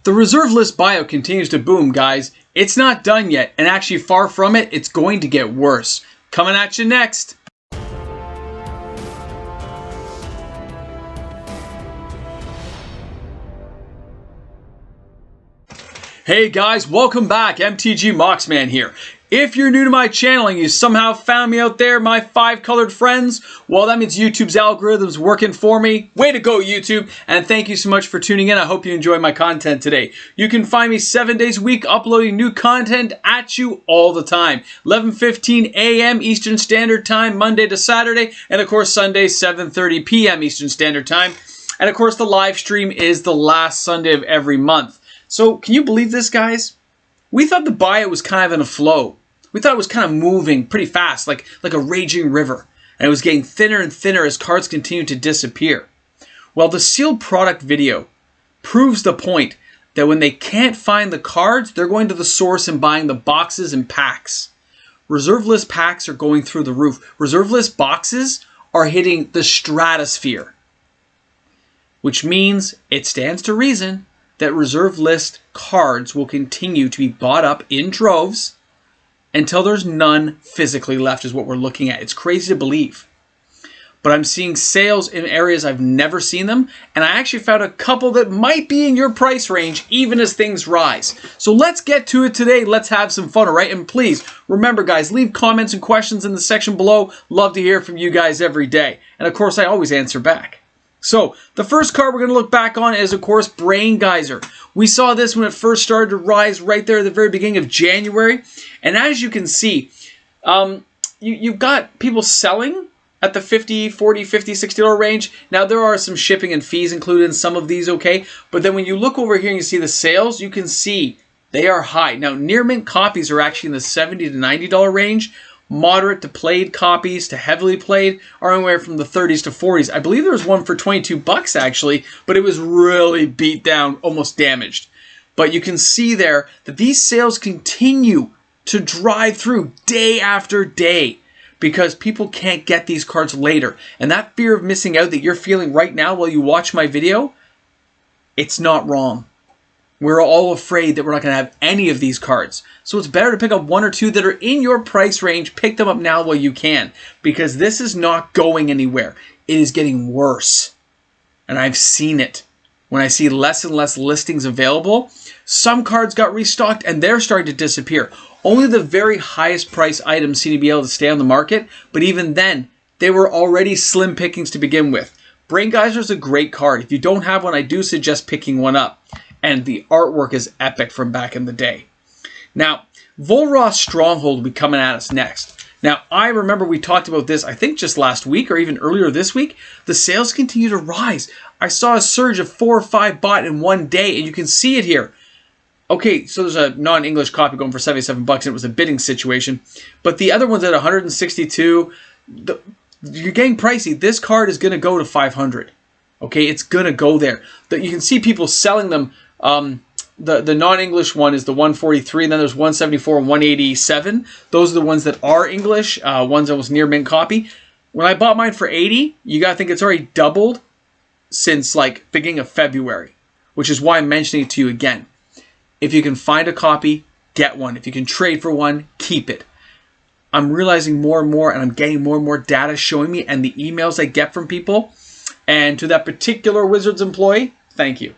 The reserve list buyout continues to boom, guys. It's not done yet, and actually far from it, it's going to get worse. Coming at you next. Hey guys, welcome back. MTG Moxman here. If you're new to my channel and you somehow found me out there, my 5 colored friends, well, that means YouTube's algorithm's working for me. Way to go, YouTube. And thank you so much for tuning in. I hope you enjoy my content today. You can find me 7 days a week uploading new content at you all the time. 11:15 a.m. Eastern Standard Time, Monday to Saturday. And of course, Sunday, 7:30 p.m. Eastern Standard Time. And of course, the live stream is the last Sunday of every month. So, can you believe this, guys? We thought the buyout was kind of in a flow. We thought it was kind of moving pretty fast, like a raging river. And it was getting thinner and thinner as cards continued to disappear. Well, the sealed product video proves the point that when they can't find the cards, they're going to the source and buying the boxes and packs. Reserve list packs are going through the roof. Reserve list boxes are hitting the stratosphere. Which means it stands to reason that reserve list cards will continue to be bought up in droves until there's none physically left is what we're looking at. It's crazy to believe. But I'm seeing sales in areas I've never seen them, and I actually found a couple that might be in your price range even as things rise. So let's get to it today. Let's have some fun, all right? And please, remember guys, leave comments and questions in the section below. Love to hear from you guys every day. And of course, I always answer back. So, the first card we're going to look back on is, of course, Brain Geyser. We saw this when it first started to rise right there at the very beginning of January. And as you can see, you've got people selling at the $50, $40, $50, $60 range. Now, there are some shipping and fees included in some of these, okay? But then when you look over here and you see the sales, you can see they are high. Now, near mint copies are actually in the $70 to $90 range. Moderate to played copies to heavily played are anywhere from the 30s to 40s. I believe there was one for 22 bucks actually, but it was really beat down, almost damaged. But you can see there that these sales continue to drive through day after day because people can't get these cards later. And that fear of missing out that you're feeling right now while you watch my video, it's not wrong. We're all afraid that we're not going to have any of these cards. So it's better to pick up 1 or 2 that are in your price range. Pick them up now while you can. Because this is not going anywhere. It is getting worse. And I've seen it. When I see less and less listings available, some cards got restocked and they're starting to disappear. Only the very highest price items seem to be able to stay on the market. But even then, they were already slim pickings to begin with. Brain Geyser is a great card. If you don't have one, I do suggest picking one up. And the artwork is epic from back in the day. Now, Ross Stronghold will be coming at us next. Now, I remember we talked about this, I think just last week or even earlier this week. The sales continue to rise. I saw a surge of 4 or 5 bought in one day, and you can see it here. Okay, so there's a non-English copy going for 77 bucks, and it was a bidding situation. But the other one's at 162. You're getting pricey. This card is going to go to 500. Okay, it's going to go there. You can see people selling them. The non-English one is the 143, and then there's 174 and 187. Those are the ones that are English, ones that was near mint copy. When I bought mine for 80, you got to think it's already doubled since like beginning of February, which is why I'm mentioning it to you again. If you can find a copy, get one. If you can trade for one, keep it. I'm realizing more and more, and I'm getting more and more data showing me, and the emails I get from people, and to that particular Wizards employee, thank you.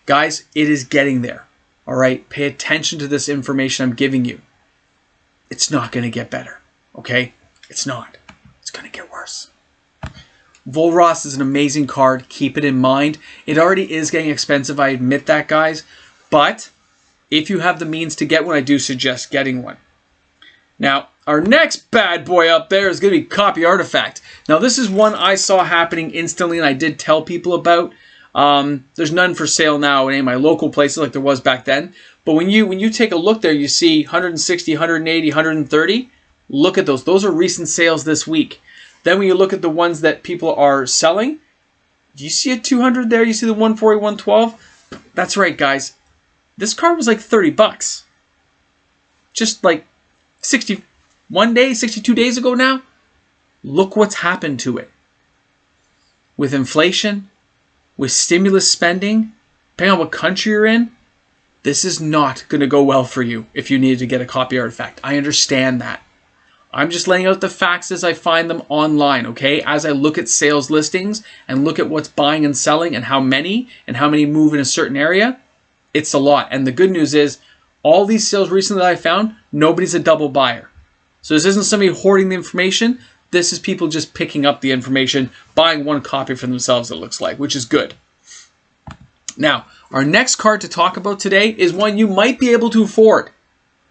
Guys, it is getting there. All right? Pay attention to this information I'm giving you. It's not going to get better. Okay? It's not. It's going to get worse. Ross is an amazing card. Keep it in mind. It already is getting expensive. I admit that, guys. But if you have the means to get one, I do suggest getting one. Now, our next bad boy up there is going to be Copy Artifact. Now, this is one I saw happening instantly, and I did tell people about. There's none for sale now in any of my local places like there was back then. But when you take a look there, you see 160, 180, 130. Look at those. Those are recent sales this week. Then when you look at the ones that people are selling, do you see a 200 there? You see the 140, 112? That's right, guys. This card was like 30 bucks. Just like 61 days, 62 days ago now. Look what's happened to it. With inflation, with stimulus spending, depending on what country you're in, this is not going to go well for you if you need to get a copy artifact. I understand that. I'm just laying out the facts as I find them online, okay? As I look at sales listings and look at what's buying and selling and how many move in a certain area, it's a lot. And the good news is, all these sales recently that I found, nobody's a double buyer. So this isn't somebody hoarding the information. This is people just picking up the information, buying one copy for themselves, it looks like, which is good. Now, our next card to talk about today is one you might be able to afford.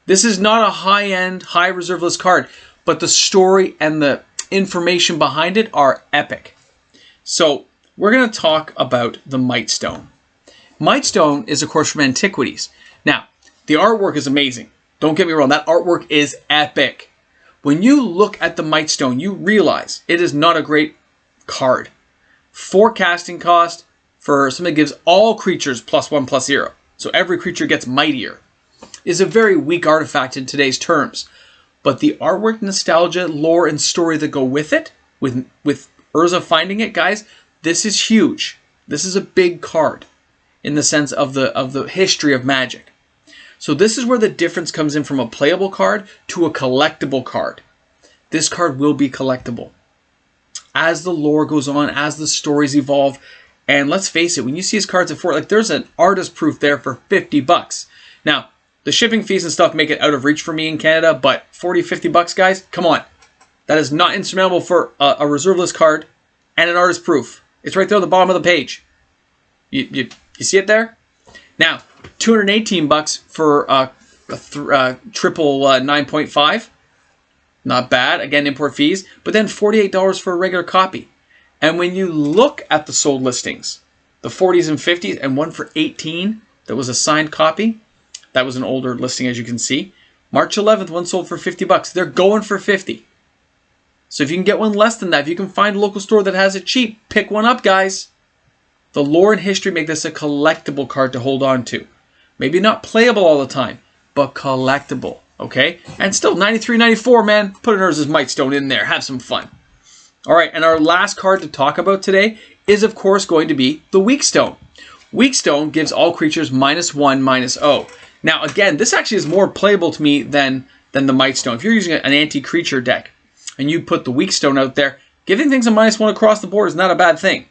This is not a high-end, high reserve list card, but the story and the information behind it are epic. So we're going to talk about the Mightstone. Mightstone is, of course, from Antiquities. Now, the artwork is amazing. Don't get me wrong, that artwork is epic. When you look at the Mightstone, you realize it is not a great card. 4 casting cost for something that gives all creatures +1/+0. So every creature gets mightier. Is a very weak artifact in today's terms. But the artwork, nostalgia, lore, and story that go with it, with Urza finding it, guys, this is huge. This is a big card in the sense of the history of Magic. So this is where the difference comes in from a playable card to a collectible card. This card will be collectible. As the lore goes on, as the stories evolve, and let's face it, when you see his cards at 4, like there's an artist proof there for $50. Now, the shipping fees and stuff make it out of reach for me in Canada, but $40, $50, guys, come on. That is not insurmountable for a reserve list card and an artist proof. It's right there on the bottom of the page. You see it there? Now, $218 for a triple 9.5. Not bad. Again, import fees. But then $48 for a regular copy. And when you look at the sold listings, the 40s and 50s, and one for $18 that was a signed copy, that was an older listing, as you can see. March 11th, one sold for $50. They're going for $50. So if you can get one less than that, if you can find a local store that has it cheap, pick one up, guys. The lore and history make this a collectible card to hold on to. Maybe not playable all the time, but collectible, okay? And still, $93.94, man. Put an Urza's Mightstone in there. Have some fun. All right, and our last card to talk about today is, of course, going to be the Weakstone. Weakstone gives all creatures -1/-0. Now, again, this actually is more playable to me than the Mightstone. If you're using an anti-creature deck and you put the Weakstone out there, giving things a -1 across the board is not a bad thing.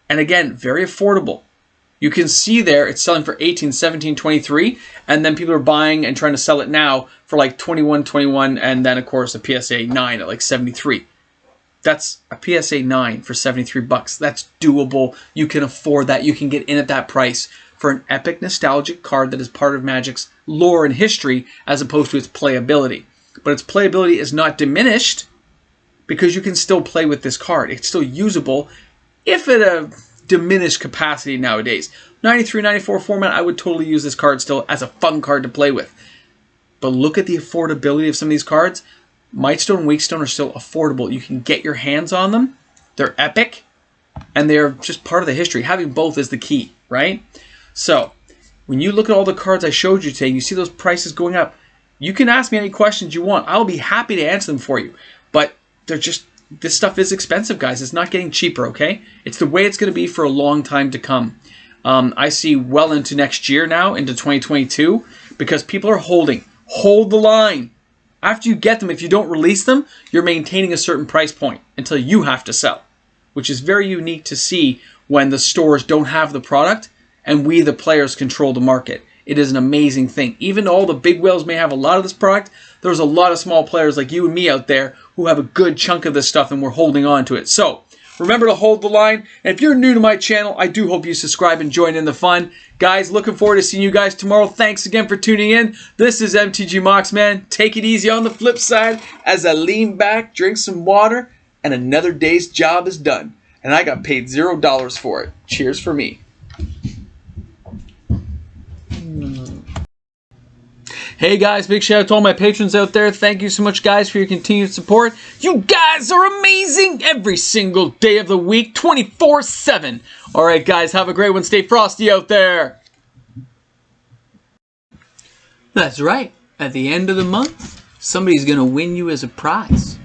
And again, very affordable. You can see there it's selling for $18, $17, $23, and then people are buying and trying to sell it now for like $21, $21, and then, of course, a PSA 9 at like $73. That's a PSA 9 for $73. That's doable. You can afford that. You can get in at that price for an epic nostalgic card that is part of Magic's lore and history as opposed to its playability. But its playability is not diminished because you can still play with this card. It's still usable, if at a diminished capacity nowadays. 93, 94 format, I would totally use this card still as a fun card to play with. But look at the affordability of some of these cards. Mightstone and Weakstone are still affordable. You can get your hands on them. They're epic. And they're just part of the history. Having both is the key, right? So, when you look at all the cards I showed you today, you see those prices going up. You can ask me any questions you want. I'll be happy to answer them for you. But they're just, this stuff is expensive, guys. It's not getting cheaper, okay? It's the way it's going to be for a long time to come. I see well into next year now, into 2022, because people are holding. Hold the line. After you get them, if you don't release them, you're maintaining a certain price point until you have to sell, which is very unique to see when the stores don't have the product and we, the players, control the market. It is an amazing thing. Even though all the big whales may have a lot of this product, there's a lot of small players like you and me out there who have a good chunk of this stuff and we're holding on to it. So remember to hold the line. And if you're new to my channel, I do hope you subscribe and join in the fun. Guys, looking forward to seeing you guys tomorrow. Thanks again for tuning in. This is MTG Moxman. Take it easy on the flip side as I lean back, drink some water, and another day's job is done. And I got paid $0 for it. Cheers for me. Hey guys, big shout out to all my patrons out there. Thank you so much, guys, for your continued support. You guys are amazing every single day of the week, 24/7. All right, guys, have a great one. Stay frosty out there. That's right. At the end of the month, somebody's going to win you as a prize.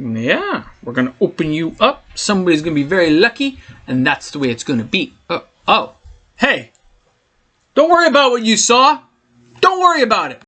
Yeah, we're going to open you up. Somebody's going to be very lucky, and that's the way it's going to be. Oh, hey. Don't worry about what you saw. Don't worry about it.